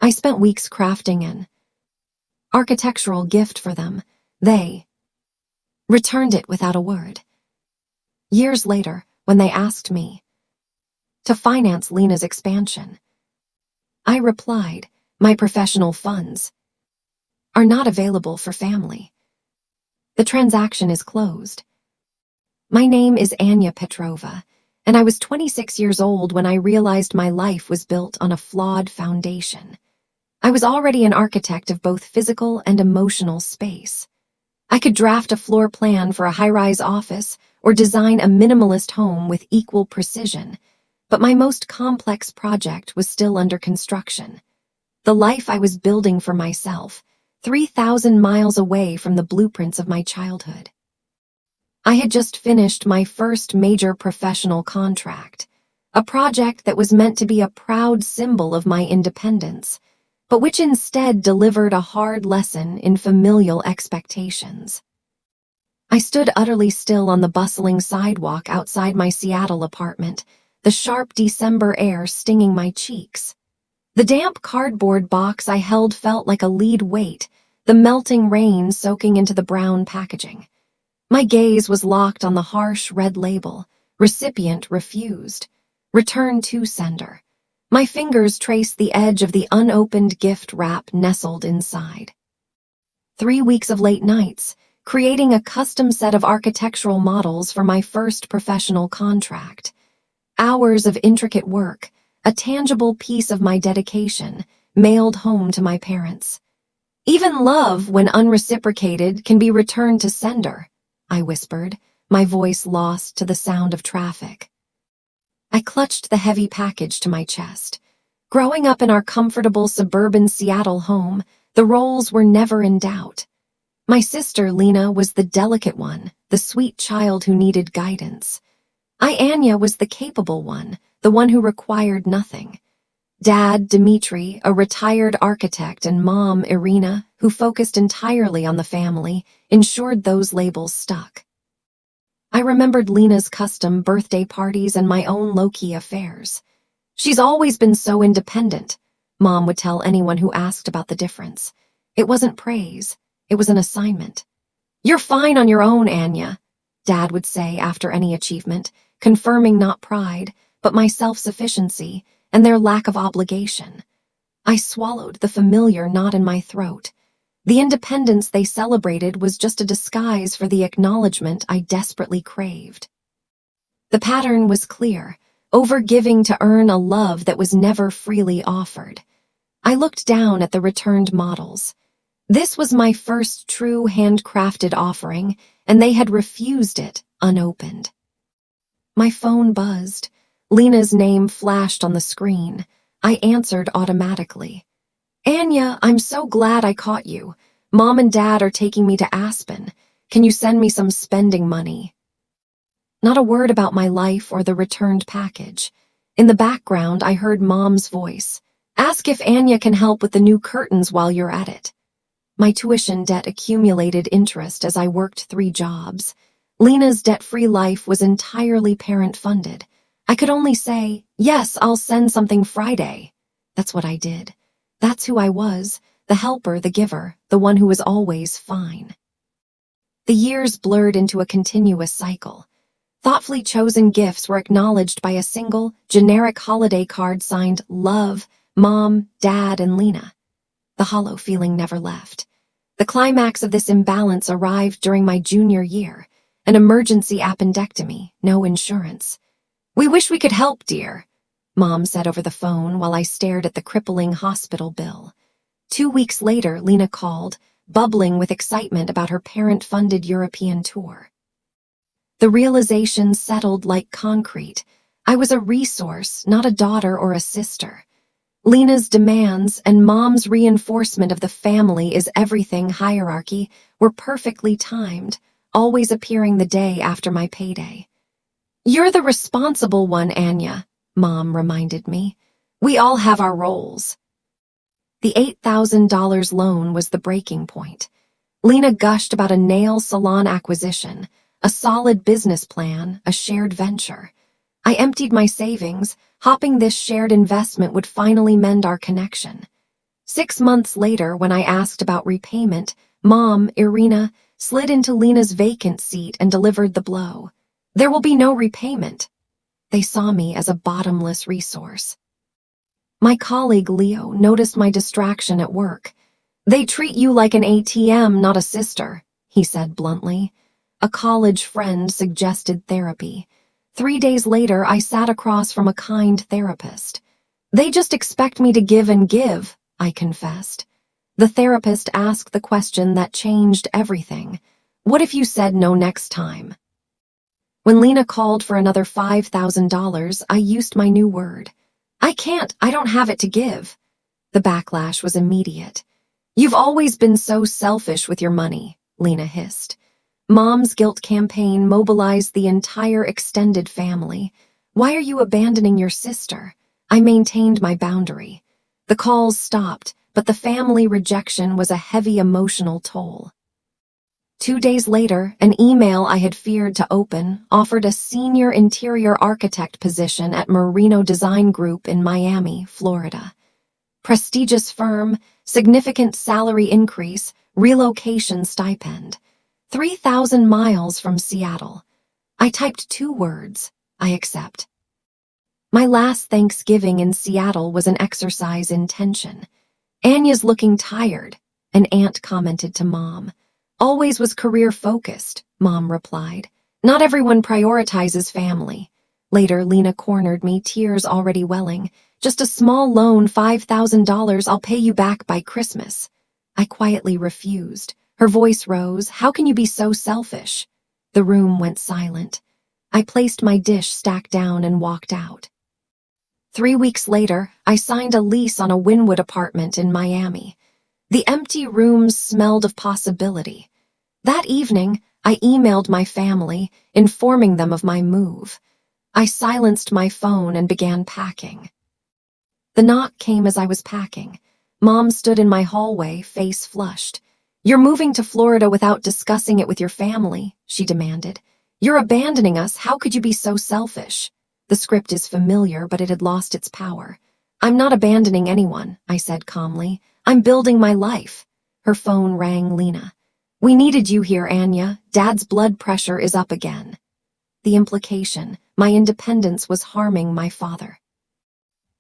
I spent weeks crafting an architectural gift for them. They returned it without a word. Years later, when they asked me to finance Lena's expansion, I replied, my professional funds are not available for family. The transaction is closed. My name is Anya Petrova, and I was 26 years old when I realized my life was built on a flawed foundation. I was already an architect of both physical and emotional space. I could draft a floor plan for a high-rise office or design a minimalist home with equal precision, but my most complex project was still under construction. The life I was building for myself, 3,000 miles away from the blueprints of my childhood. I had just finished my first major professional contract, a project that was meant to be a proud symbol of my independence, but which instead delivered a hard lesson in familial expectations. I stood utterly still on the bustling sidewalk outside my Seattle apartment, the sharp December air stinging my cheeks. The damp cardboard box I held felt like a lead weight, the melting rain soaking into the brown packaging. My gaze was locked on the harsh red label, Recipient refused, return to sender. My fingers traced the edge of the unopened gift wrap nestled inside. 3 weeks of late nights, creating a custom set of architectural models for my first professional contract. Hours of intricate work, a tangible piece of my dedication, mailed home to my parents. Even love, when unreciprocated, can be returned to sender, I whispered, my voice lost to the sound of traffic. I clutched the heavy package to my chest. Growing up in our comfortable suburban Seattle home, the roles were never in doubt. My sister, Lena, was the delicate one, the sweet child who needed guidance. Anya was the capable one, the one who required nothing. Dad, Dmitri, a retired architect, and Mom, Irina, who focused entirely on the family, ensured those labels stuck. I remembered Lena's custom birthday parties and my own low-key affairs. She's always been so independent, Mom would tell anyone who asked about the difference. It wasn't praise, it was an assignment. You're fine on your own, Anya, Dad would say after any achievement, confirming not pride, but my self-sufficiency and their lack of obligation. I swallowed the familiar knot in my throat. The independence they celebrated was just a disguise for the acknowledgement I desperately craved. The pattern was clear, overgiving to earn a love that was never freely offered. I looked down at the returned models. This was my first true handcrafted offering, and they had refused it unopened. My phone buzzed. Lena's name flashed on the screen. I answered automatically. Anya, I'm so glad I caught you. Mom and Dad are taking me to Aspen. Can you send me some spending money? Not a word about my life or the returned package. In the background, I heard Mom's voice. Ask if Anya can help with the new curtains while you're at it. My tuition debt accumulated interest as I worked 3 jobs. Lena's debt-free life was entirely parent-funded. I could only say, yes, I'll send something Friday. That's what I did. That's who I was, the helper, the giver, the one who was always fine. The years blurred into a continuous cycle. Thoughtfully chosen gifts were acknowledged by a single, generic holiday card signed Love, Mom, Dad, and Lena. The hollow feeling never left. The climax of this imbalance arrived during my junior year, an emergency appendectomy, no insurance. We wish we could help, dear, Mom said over the phone while I stared at the crippling hospital bill. 2 weeks later, Lena called, bubbling with excitement about her parent-funded European tour. The realization settled like concrete. I was a resource, not a daughter or a sister. Lena's demands and Mom's reinforcement of the family is everything hierarchy were perfectly timed, always appearing the day after my payday. You're the responsible one, Anya, Mom reminded me. We all have our roles. The $8,000 loan was the breaking point. Lena gushed about a nail salon acquisition, a solid business plan, a shared venture. I emptied my savings, hoping this shared investment would finally mend our connection. 6 months later, when I asked about repayment, Mom, Irina, slid into Lena's vacant seat and delivered the blow. There will be no repayment. They saw me as a bottomless resource. My colleague Leo noticed my distraction at work. They treat you like an ATM, not a sister, he said bluntly. A college friend suggested therapy. 3 days later, I sat across from a kind therapist. They just expect me to give and give, I confessed. The therapist asked the question that changed everything. What if you said no next time? When Lena called for another $5,000, I used my new word. I can't, I don't have it to give. The backlash was immediate. You've always been so selfish with your money, Lena hissed. Mom's guilt campaign mobilized the entire extended family. Why are you abandoning your sister? I maintained my boundary. The calls stopped, but the family rejection was a heavy emotional toll. 2 days later, an email I had feared to open offered a senior interior architect position at Marino Design Group in Miami, Florida. Prestigious firm, significant salary increase, relocation stipend. 3,000 miles from Seattle. I typed 2 words, I accept. My last Thanksgiving in Seattle was an exercise in tension. Anya's looking tired, an aunt commented to Mom. Always was career-focused, Mom replied. Not everyone prioritizes family. Later, Lena cornered me, tears already welling. Just a small loan, $5,000, I'll pay you back by Christmas. I quietly refused. Her voice rose. How can you be so selfish? The room went silent. I placed my dish stack down and walked out. 3 weeks later, I signed a lease on a Wynwood apartment in Miami. The empty rooms smelled of possibility. That evening, I emailed my family, informing them of my move. I silenced my phone and began packing. The knock came as I was packing. Mom stood in my hallway, face flushed. You're moving to Florida without discussing it with your family, she demanded. You're abandoning us. How could you be so selfish? The script is familiar, but it had lost its power. I'm not abandoning anyone, I said calmly. I'm building my life. Her phone rang. Lena. We needed you here, Anya. Dad's blood pressure is up again. The implication, my independence was harming my father.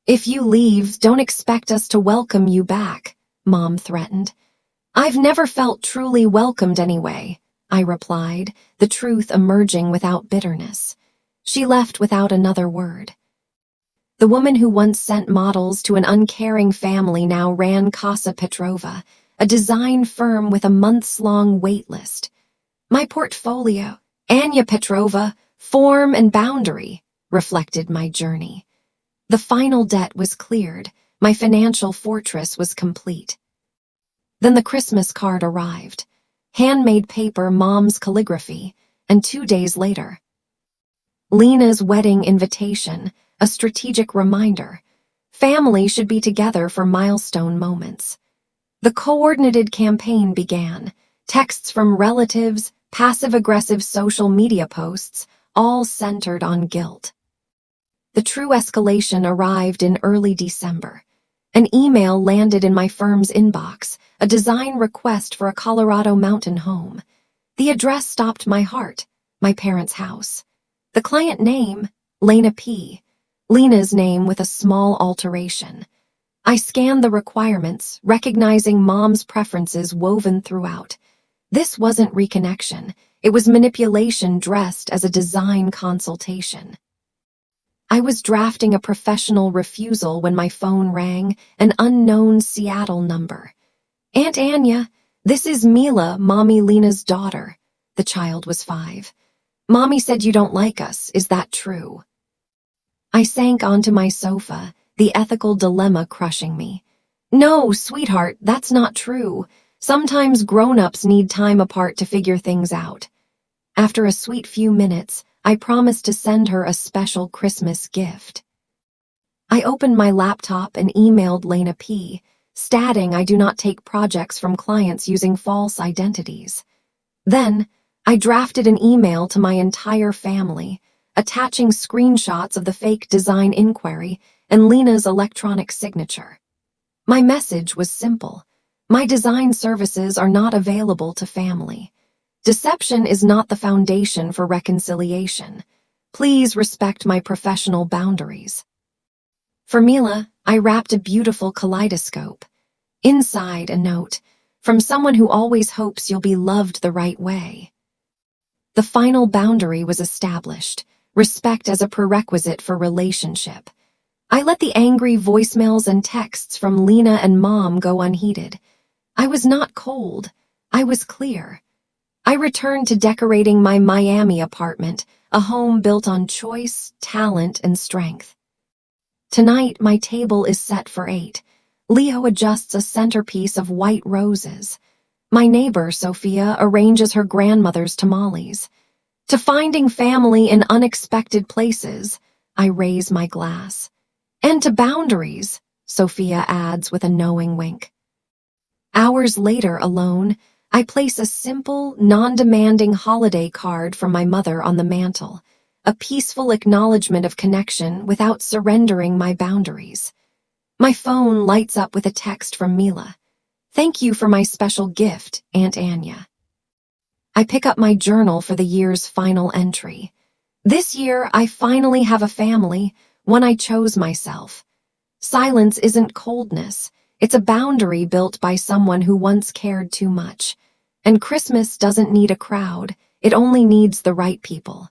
If you leave, don't expect us to welcome you back, Mom threatened. I've never felt truly welcomed anyway, I replied, the truth emerging without bitterness. She left without another word. The woman who once sent models to an uncaring family now ran Casa Petrova, a design firm with a months-long wait list. My portfolio, Anya Petrova, form and boundary, reflected my journey. The final debt was cleared. My financial fortress was complete. Then the Christmas card arrived. Handmade paper, Mom's calligraphy, and 2 days later, Lena's wedding invitation, a strategic reminder. Family should be together for milestone moments. The coordinated campaign began. Texts from relatives, passive-aggressive social media posts, all centered on guilt. The true escalation arrived in early December. An email landed in my firm's inbox, a design request for a Colorado mountain home. The address stopped my heart, my parents' house. The client name, Lena P. Lena's name with a small alteration. I scanned the requirements, recognizing Mom's preferences woven throughout. This wasn't reconnection. It was manipulation dressed as a design consultation. I was drafting a professional refusal when my phone rang, an unknown Seattle number. Aunt Anya, this is Mila, Mommy Lena's daughter. The child was 5. Mommy said you don't like us. Is that true? I sank onto my sofa, the ethical dilemma crushing me. No, sweetheart, that's not true. Sometimes grown-ups need time apart to figure things out. After a sweet few minutes, I promised to send her a special Christmas gift. I opened my laptop and emailed Lena P., stating I do not take projects from clients using false identities. Then, I drafted an email to my entire family, attaching screenshots of the fake design inquiry and Lena's electronic signature. My message was simple. My design services are not available to family. Deception is not the foundation for reconciliation. Please respect my professional boundaries. For Mila, I wrapped a beautiful kaleidoscope. Inside, a note, from someone who always hopes you'll be loved the right way. The final boundary was established, respect as a prerequisite for relationship. I let the angry voicemails and texts from Lena and Mom go unheeded. I was not cold. I was clear. I returned to decorating my Miami apartment, a home built on choice, talent, and strength. Tonight, my table is set for 8. Leo adjusts a centerpiece of white roses. My neighbor, Sophia, arranges her grandmother's tamales. To finding family in unexpected places, I raise my glass. And to boundaries, Sophia adds with a knowing wink. Hours later, alone, I place a simple, non-demanding holiday card from my mother on the mantel, a peaceful acknowledgement of connection without surrendering my boundaries. My phone lights up with a text from Mila. Thank you for my special gift, Aunt Anya. I pick up my journal for the year's final entry. This year, I finally have a family, one I chose myself. Silence isn't coldness. It's a boundary built by someone who once cared too much. And Christmas doesn't need a crowd. It only needs the right people.